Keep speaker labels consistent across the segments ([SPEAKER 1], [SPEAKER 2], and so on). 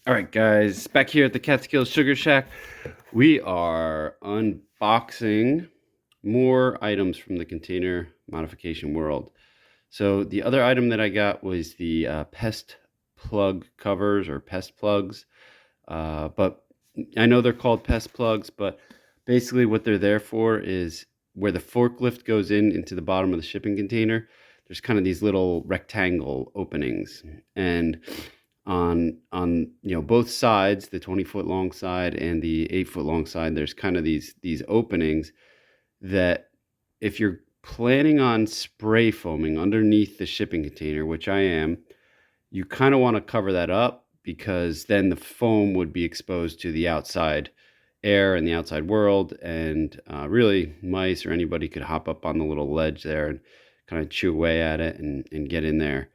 [SPEAKER 1] All right, guys, back here at the Catskills Sugar Shack, we are unboxing more items from the Container Modification World. So the other item that I got was the Pest plug covers or Pest plugs, but I know they're called Pest plugs, but basically what they're there for is where the forklift goes into the bottom of the shipping container. There's kind of these little rectangle openings, and on both sides, the 20-foot long side and the 8-foot long side, there's kind of these openings that if you're planning on spray foaming underneath the shipping container, which I am, you kind of want to cover that up, because then the foam would be exposed to the outside air and the outside world, and really mice or anybody could hop up on the little ledge there and kind of chew away at it and get in there.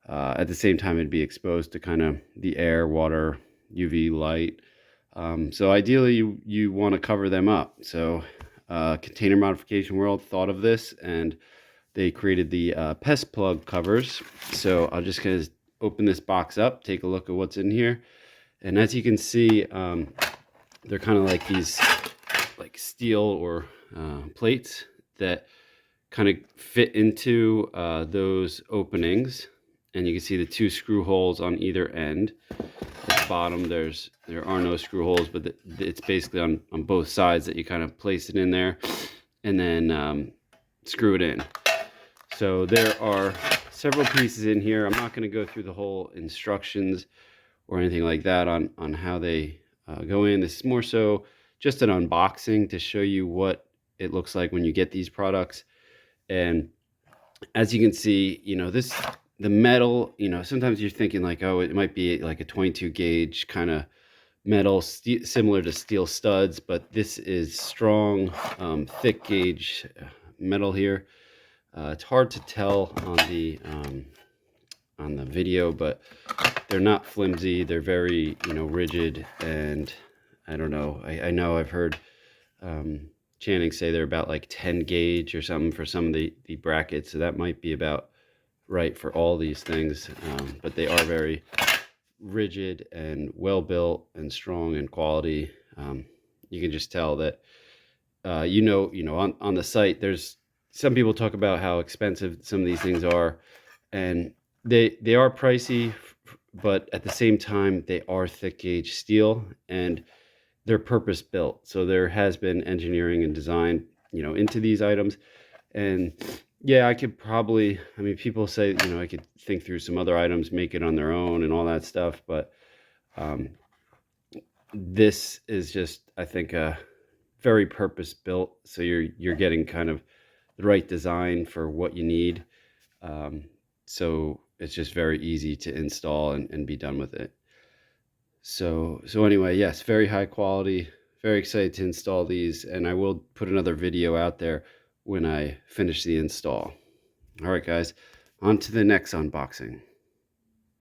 [SPEAKER 1] At the same time, it'd be exposed to kind of the air, water, UV light. So ideally, you want to cover them up. So Container Modification World thought of this, and they created the Pest plug covers. So I'll just kind of open this box up, take a look at what's in here. And as you can see, they're kind of like these like steel or plates that kind of fit into those openings. And you can see the 2 screw holes on either end. At the bottom, there are no screw holes, but it's basically on both sides that you kind of place it in there and then screw it in. So there are several pieces in here. I'm not going to go through the whole instructions or anything like that on how they go in. This is more so just an unboxing to show you what it looks like when you get these products. And as you can see, the metal, sometimes you're thinking like, oh, it might be like a 22 gauge kind of metal, similar to steel studs, but this is strong, thick gauge metal here. It's hard to tell on the video, but they're not flimsy. They're very, rigid, and I don't know. I know I've heard Channing say they're about like 10 gauge or something for some of the brackets, so that might be about right for all these things, but they are very rigid and well built and strong in quality. You can just tell that on the site, there's some people talk about how expensive some of these things are, and they are pricey, but at the same time they are thick gauge steel and they're purpose built. So there has been engineering and design into these items. And yeah, I could probably, people say, I could think through some other items, make it on their own and all that stuff. But this is just, I think, very purpose built. So you're getting kind of the right design for what you need. So it's just very easy to install and be done with it. So anyway, yes, very high quality. Very excited to install these, and I will put another video out there when I finish the install. All right, guys, on to the next unboxing.